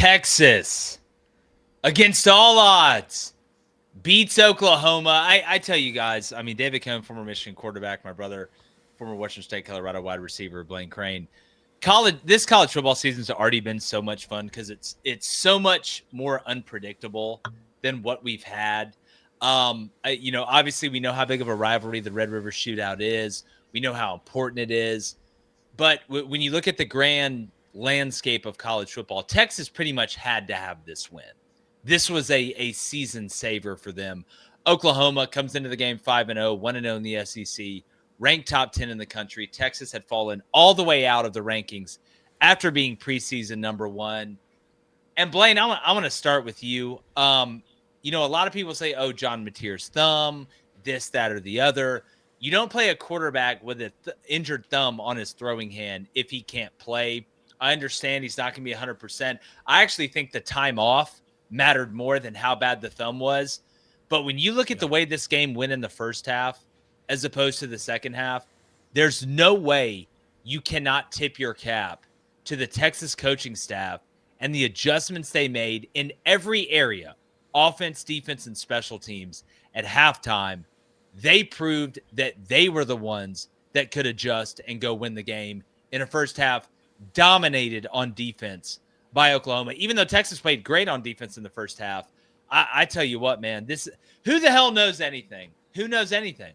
Texas, against all odds, beats Oklahoma. I tell you guys, I mean, David Cohn, former Michigan quarterback, my brother, former Western State, Colorado wide receiver, Blaine Crain. This college football season's already been so much fun because it's so much more unpredictable than what we've had. Obviously we know how big of a rivalry the Red River Shootout is. We know how important it is. But when you look at the grand landscape of college football, Texas pretty much had to have this win. This was a season saver for them. Oklahoma comes into the game 5-0, 1-0 in the SEC, ranked top 10 in the country. Texas had fallen all the way out of the rankings after being preseason number one. And Blaine, I want to start with you. A lot of people say, oh, John Mateer's thumb, this, that, or the other. You don't play a quarterback with an injured thumb on his throwing hand if he can't play. I understand he's not going to be 100%. I actually think the time off mattered more than how bad the thumb was. But when you look at the way this game went in the first half as opposed to the second half, there's no way you cannot tip your cap to the Texas coaching staff and the adjustments they made in every area, offense, defense, and special teams at halftime. They proved that they were the ones that could adjust and go win the game in a first half dominated on defense by Oklahoma. Even though Texas played great on defense in the first half, I tell you what, man, who the hell knows anything? Who knows anything?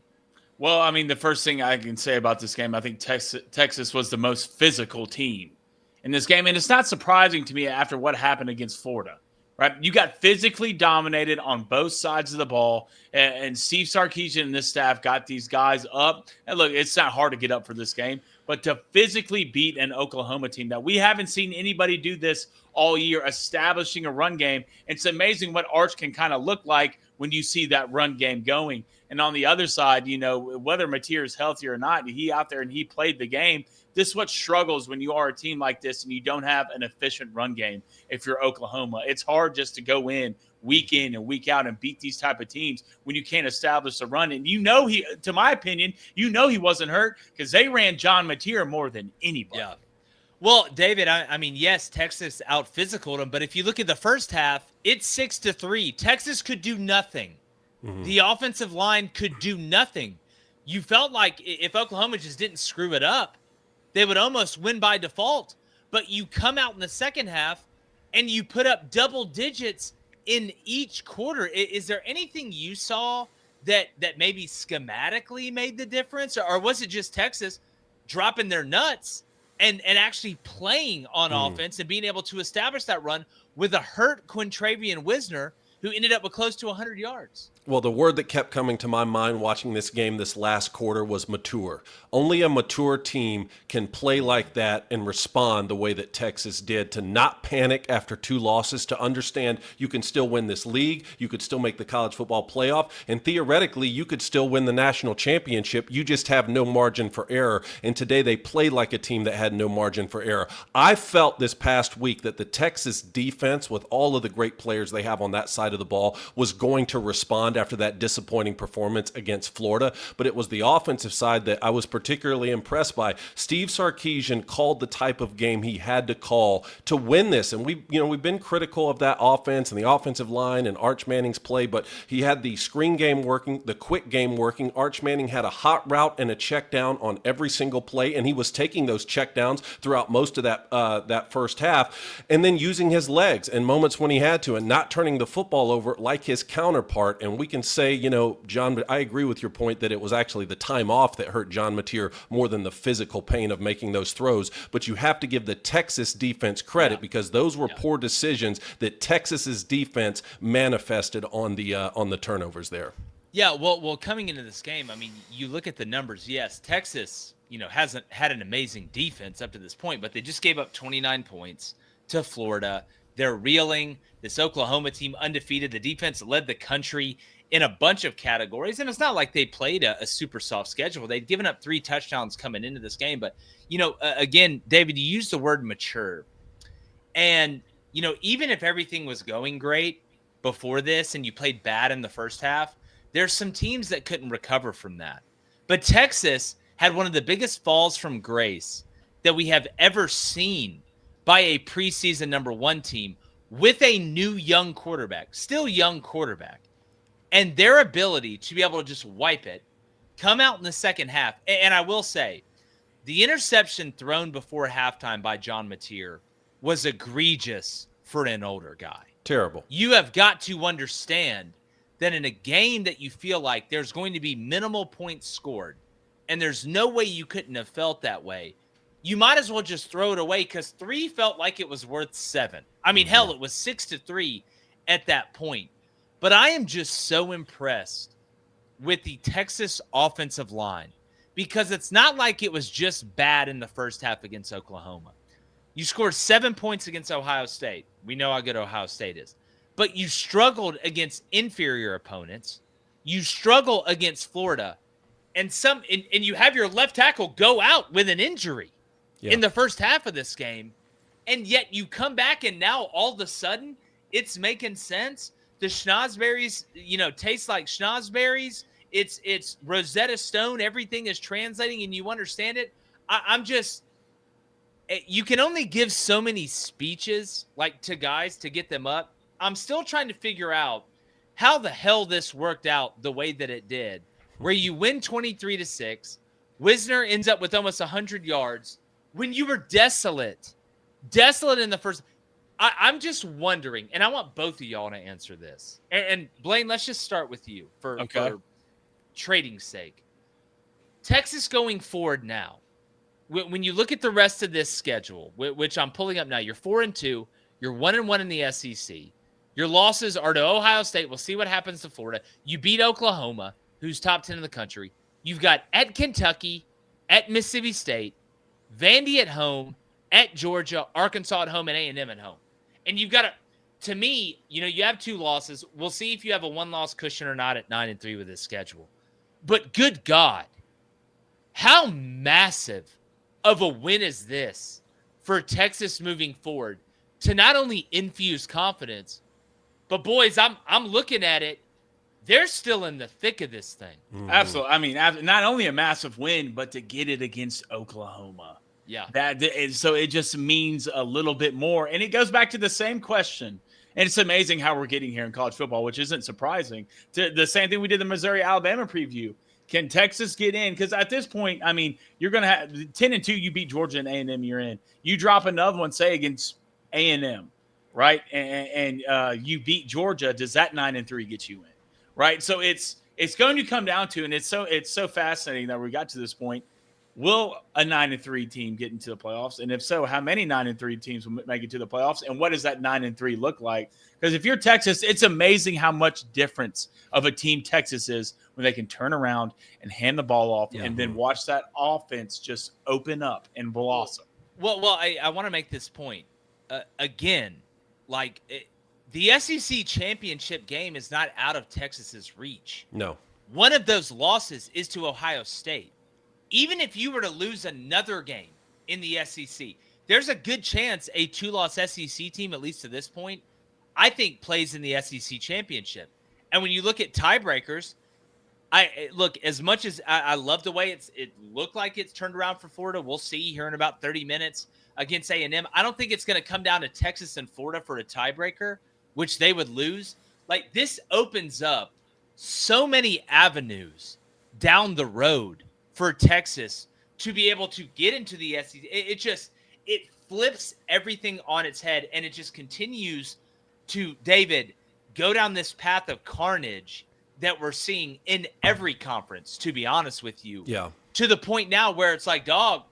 Well, I mean, the first thing I can say about this game, I think Texas was the most physical team in this game. And it's not surprising to me after what happened against Florida, right? You got physically dominated on both sides of the ball. And Steve Sarkisian and this staff got these guys up. And look, it's not hard to get up for this game, but to physically beat an Oklahoma team that we haven't seen anybody do this all year, establishing a run game. It's amazing what Arch can kind of look like when you see that run game going. And on the other side, whether Mateer is healthy or not, he out there and he played the game. This is what struggles when you are a team like this and you don't have an efficient run game. If you're Oklahoma, it's hard just to go in and week out and beat these type of teams when you can't establish a run. And to my opinion, he wasn't hurt because they ran John Mateer more than anybody. Yeah. Well, David, I mean, yes, Texas out-physicaled them, but if you look at the first half, it's 6-3. Texas could do nothing. Mm-hmm. The offensive line could do nothing. You felt like if Oklahoma just didn't screw it up, they would almost win by default. But you come out in the second half and you put up double digits in each quarter. Is there anything you saw that maybe schematically made the difference? Or was it just Texas dropping their nuts and actually playing on offense and being able to establish that run with a hurt Quintravian Wisner, who ended up with close to 100 yards? Well, the word that kept coming to my mind watching this game this last quarter was mature. Only a mature team can play like that and respond the way that Texas did, to not panic after 2 losses, to understand you can still win this league, you could still make the college football playoff, and theoretically you could still win the national championship. You just have no margin for error. And today they played like a team that had no margin for error. I felt this past week that the Texas defense, with all of the great players they have on that side of the ball, was going to respond after that disappointing performance against Florida. But it was the offensive side that I was particularly impressed by. Steve Sarkisian called the type of game he had to call to win this. And we've been critical of that offense and the offensive line and Arch Manning's play, but he had the screen game working, the quick game working. Arch Manning had a hot route and a check down on every single play, and he was taking those check downs throughout most of that first half, and then using his legs in moments when he had to and not turning the football over like his counterpart. And we can say, John, but I agree with your point that it was actually the time off that hurt John Mateer more than the physical pain of making those throws. But you have to give the Texas defense credit because those were poor decisions that Texas's defense manifested on the turnovers there. Yeah, well, coming into this game, I mean, you look at the numbers. Yes, Texas, hasn't had an amazing defense up to this point, but they just gave up 29 points to Florida. They're reeling. This Oklahoma team undefeated. The defense led the country in a bunch of categories. And it's not like they played a super soft schedule. They'd given up 3 touchdowns coming into this game. But, again, David, you used the word mature. And, even if everything was going great before this and you played bad in the first half, there's some teams that couldn't recover from that. But Texas had one of the biggest falls from grace that we have ever seen by a preseason number 1 team with a new young quarterback, still young quarterback, and their ability to be able to just wipe it, come out in the second half. And I will say, the interception thrown before halftime by John Mateer was egregious for an older guy. Terrible. You have got to understand that in a game that you feel like there's going to be minimal points scored, and there's no way you couldn't have felt that way, you might as well just throw it away, because 3 felt like it was worth 7. I mean, hell, it was 6-3 at that point. But I am just so impressed with the Texas offensive line, because it's not like it was just bad in the first half against Oklahoma. You scored 7 points against Ohio State. We know how good Ohio State is. But you struggled against inferior opponents. You struggle against Florida. And you have your left tackle go out with an injury in the first half of this game. And yet you come back, and now all of a sudden it's making sense. The schnozberries, taste like schnozberries. It's Rosetta Stone. Everything is translating, and you understand it. I'm just – you can only give so many speeches, like, to guys to get them up. I'm still trying to figure out how the hell this worked out the way that it did, where you win 23-6. Wisner ends up with almost 100 yards when you were desolate in the first. I'm just wondering, and I want both of y'all to answer this. And Blaine, let's just start with you for trading's sake. Texas going forward now, when you look at the rest of this schedule, which I'm pulling up now, you're 4-2, you're 1-1 in the SEC. Your losses are to Ohio State. We'll see what happens to Florida. You beat Oklahoma, who's top 10 in the country. You've got at Kentucky, at Mississippi State, Vandy at home, at Georgia, Arkansas at home, and A&M at home. And you've got to me, you have 2 losses. We'll see if you have a 1-loss cushion or not at 9-3 with this schedule. But good God, how massive of a win is this for Texas moving forward to not only infuse confidence, but boys, I'm looking at it. They're still in the thick of this thing. Mm-hmm. Absolutely. I mean, not only a massive win, but to get it against Oklahoma. Yeah. So it just means a little bit more. And it goes back to the same question. And it's amazing how we're getting here in college football, which isn't surprising. To the same thing we did the Missouri-Alabama preview. Can Texas get in? Because at this point, I mean, you're going to have 10-2. You beat Georgia and A&M, you're in. You drop another one, say against A&M, right? And you beat Georgia. Does that 9-3 get you in? Right. So it's going to come down to, and it's so fascinating that we got to this point. Will a 9-3 team get into the playoffs? And if so, how many 9-3 teams will make it to the playoffs? And what does that 9-3 look like? Because if you're Texas, it's amazing how much difference of a team Texas is when they can turn around and hand the ball off and then watch that offense just open up and blossom. Well, I want to make this point again. The SEC championship game is not out of Texas's reach. No. One of those losses is to Ohio State. Even if you were to lose another game in the SEC, there's a good chance a 2-loss SEC team, at least to this point, I think plays in the SEC championship. And when you look at tiebreakers, as much as I love the way it looked like it's turned around for Florida. We'll see here in about 30 minutes against A&M. I don't think it's going to come down to Texas and Florida for a tiebreaker, which they would lose. This opens up so many avenues down the road for Texas to be able to get into the SEC. It flips everything on its head, and it just continues to, David, go down this path of carnage that we're seeing in every conference, to be honest with you. Yeah. To the point now where it's like, dog,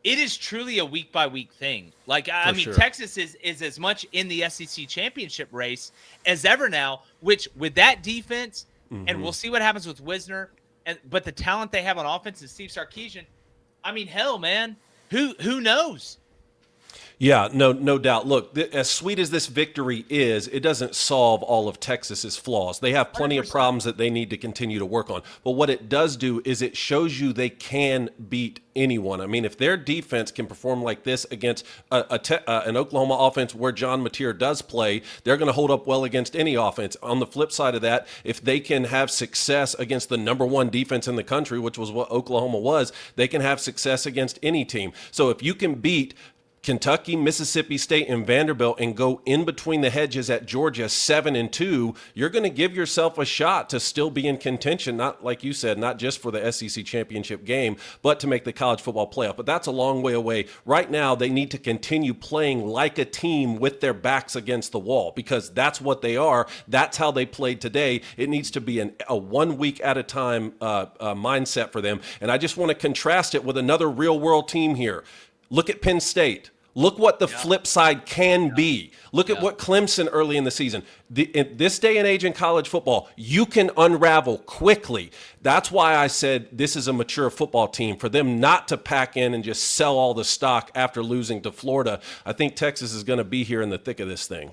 it is truly a week-by-week thing. Sure. Texas is as much in the SEC championship race as ever now, which with that defense, and we'll see what happens with Wisner, but the talent they have on offense is Steve Sarkisian. I mean, hell, man, who knows? Yeah, no doubt. Look, as sweet as this victory is, it doesn't solve all of Texas's flaws. They have plenty 100%. Of problems that they need to continue to work on. But what it does do is it shows you they can beat anyone. I mean, if their defense can perform like this against an Oklahoma offense where John Mateer does play, they're going to hold up well against any offense. On the flip side of that, if they can have success against the number 1 defense in the country, which was what Oklahoma was, they can have success against any team. So if you can beat Kentucky, Mississippi State, and Vanderbilt and go in between the hedges at Georgia 7-2, you're going to give yourself a shot to still be in contention, not like you said, not just for the SEC championship game, but to make the college football playoff. But that's a long way away. Right now, they need to continue playing like a team with their backs against the wall, because that's what they are. That's how they played today. It needs to be a 1 week at a time mindset for them. And I just want to contrast it with another real world team here. Look at Penn State. Look what the flip side can be. Look at what Clemson early in the season. In this day and age in college football, you can unravel quickly. That's why I said this is a mature football team. For them not to pack in and just sell all the stock after losing to Florida, I think Texas is going to be here in the thick of this thing.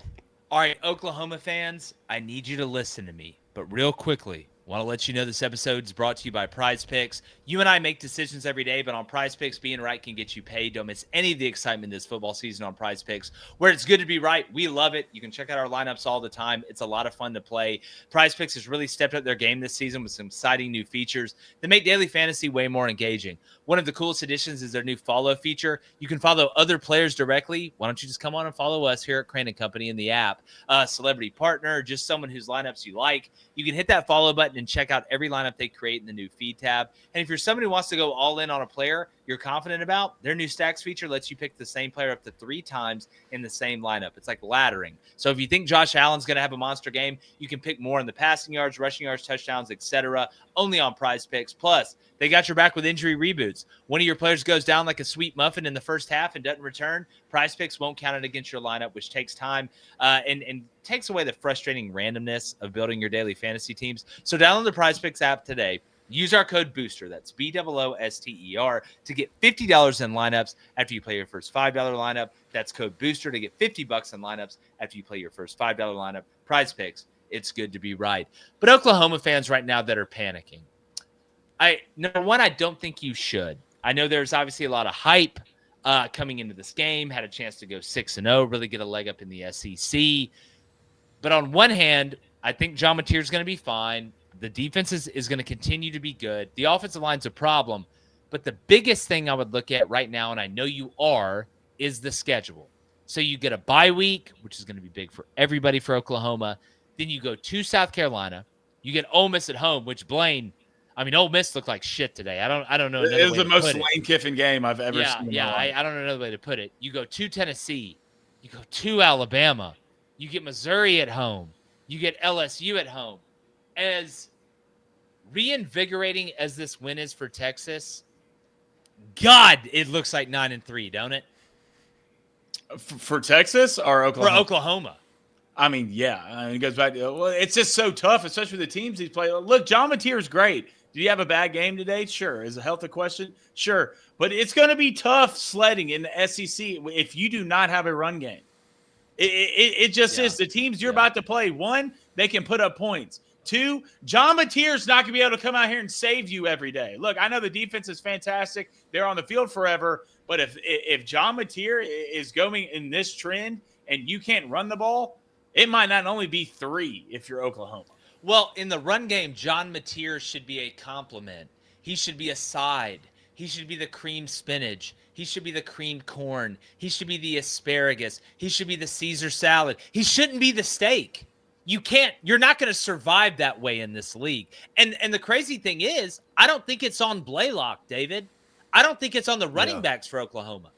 All right, Oklahoma fans, I need you to listen to me, but real quickly. Want to let you know this episode is brought to you by Prize Picks. You and I make decisions every day, but on Prize Picks, being right can get you paid. Don't miss any of the excitement this football season on Prize Picks, where it's good to be right. We love it. You can check out our lineups all the time. It's a lot of fun to play. Prize Picks has really stepped up their game this season with some exciting new features that make daily fantasy way more engaging. One of the coolest additions is their new follow feature. You can follow other players directly. Why don't you just come on and follow us here at Crain & Company in the app? Celebrity partner, just someone whose lineups you like. You can hit that follow button and check out every lineup they create in the new feed tab. And if you're somebody who wants to go all in on a player you're confident about, their new stacks feature lets you pick the same player up to 3 times in the same lineup. It's like laddering. So if you think Josh Allen's going to have a monster game, you can pick more in the passing yards, rushing yards, touchdowns, etc. only on Prize Picks. Plus, they got your back with injury reboots. One of your players goes down like a sweet muffin in the first half and doesn't return, Prize Picks won't count it against your lineup, which takes time and takes away the frustrating randomness of building your daily fantasy teams. So download the Prize Picks app today. Use our code BOOSTER, that's BOOSTER, to get $50 in lineups after you play your first $5 lineup. That's code BOOSTER to get $50 in lineups after you play your first $5 lineup. Prize Picks, it's good to be right. But Oklahoma fans right now that are panicking, number one, I don't think you should. I know there's obviously a lot of hype coming into this game, had a chance to go 6-0, really get a leg up in the SEC. But on one hand, I think John Mateer is going to be fine. The defense is going to continue to be good. The offensive line's a problem. But the biggest thing I would look at right now, and I know you are, is the schedule. So you get a bye week, which is going to be big for everybody for Oklahoma. Then you go to South Carolina. You get Ole Miss at home, which Blaine, Ole Miss looked like shit today. I don't know. It was the most Lane Kiffin game I've ever seen. Yeah, I don't know another way to put it. You go to Tennessee. You go to Alabama. You get Missouri at home. You get LSU at home. As reinvigorating as this win is for Texas, God, it looks like 9-3, don't it? For Texas or Oklahoma? For Oklahoma. Yeah. It goes back to, it's just so tough, especially with the teams he's played. Look, John Mateer is great. Did he have a bad game today? Sure. Is a health a question? Sure. But it's going to be tough sledding in the SEC if you do not have a run game. It just is. The teams you're about to play, one, they can put up points. 2, John Mateer's not going to be able to come out here and save you every day. Look, I know the defense is fantastic. They're on the field forever. But if John Mateer is going in this trend and you can't run the ball, it might not only be 3 if you're Oklahoma. Well, in the run game, John Mateer should be a compliment. He should be a side. He should be the cream spinach. He should be the cream corn. He should be the asparagus. He should be the Caesar salad. He shouldn't be the steak. You're not going to survive that way in this league. And the crazy thing is, I don't think it's on Blaylock, David. I don't think it's on the running backs for Oklahoma.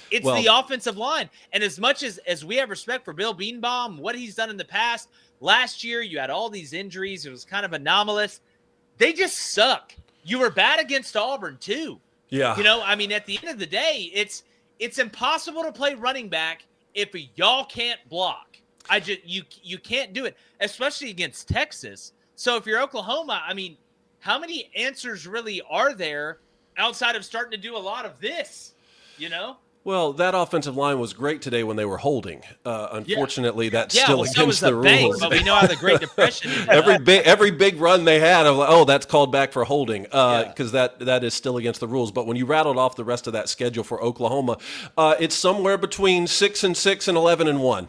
It's the offensive line. And as much as we have respect for Bill Beanbaum, what he's done in the past, last year you had all these injuries. It was kind of anomalous. They just suck. You were bad against Auburn too. Yeah. At the end of the day, it's impossible to play running back if y'all can't block. You can't do it, especially against Texas. So if you're Oklahoma, how many answers really are there outside of starting to do a lot of this, Well, that offensive line was great today when they were holding. Unfortunately, that's still so against was the bank, rules. But we know how the Great Depression is. Every big run they had, I'm like, that's called back for holding, because that is still against the rules. But when you rattled off the rest of that schedule for Oklahoma, it's somewhere between 6-6 and 11-1.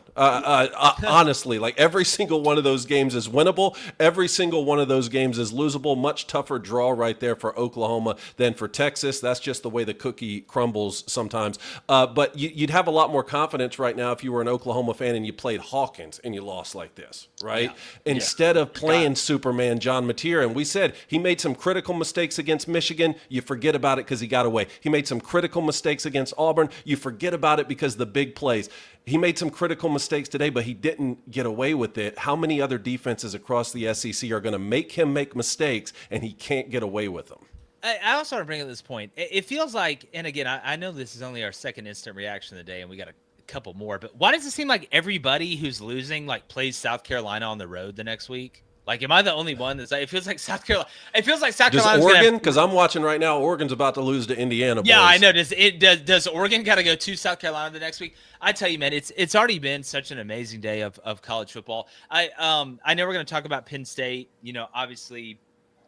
Honestly, like every single one of those games is winnable. Every single one of those games is losable. Much tougher draw right there for Oklahoma than for Texas. That's just the way the cookie crumbles sometimes. But you'd have a lot more confidence right now if you were an Oklahoma fan and you played Hawkins and you lost like this, right? Yeah. Instead of playing Superman John Mateer. And we said he made some critical mistakes against Michigan. You forget about it because he got away. He made some critical mistakes against Auburn. You forget about it because the big plays. He made some critical mistakes today, but he didn't get away with it. How many other defenses across the SEC are going to make him make mistakes and he can't get away with them? I also want to bring up this point. It feels like, and again, I know this is only our second instant reaction of the day, and we got a couple more, but why does it seem like everybody who's losing like plays South Carolina on the road the next week? Like, am I the only one that's like, it feels like South Carolina? It feels like South Carolina. Does Oregon? Because I'm watching right now. Oregon's about to lose to Indiana. Yeah, boys. I know. Does Oregon got to go to South Carolina the next week? I tell you, man, it's already been such an amazing day of college football. I know we're going to talk about Penn State, obviously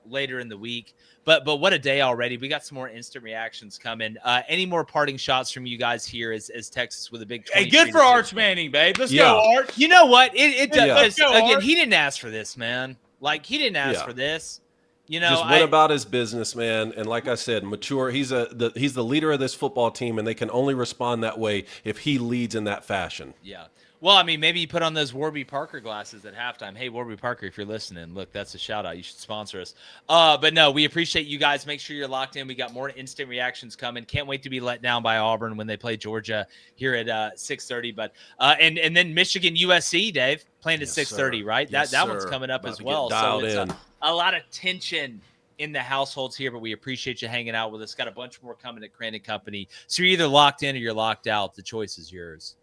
later in the week, but what a day already. We got some more instant reactions coming. Any more parting shots from you guys here as Texas with a big Hey, good for Arch Manning, babe. Let's go, Arch. You know what? It does. Let's go, Again, Arch. he didn't ask for this, man. Like, he didn't ask for this. Just went about his business, man. And like I said, mature. He's the leader of this football team, and they can only respond that way if he leads in that fashion. Yeah. Well, I mean, maybe you put on those Warby Parker glasses at halftime. Hey, Warby Parker, if you're listening, look, that's a shout out. You should sponsor us. But no, we appreciate you guys. Make sure you're locked in. We got more instant reactions coming. Can't wait to be let down by Auburn when they play Georgia here at 6:30. But and then Michigan USC, Dave, playing at 6:30, right? Yes, that one's coming up about as well. So it's a lot of tension in the households here, but we appreciate you hanging out with us. Got a bunch more coming at Crain & Company. So you're either locked in or you're locked out. The choice is yours.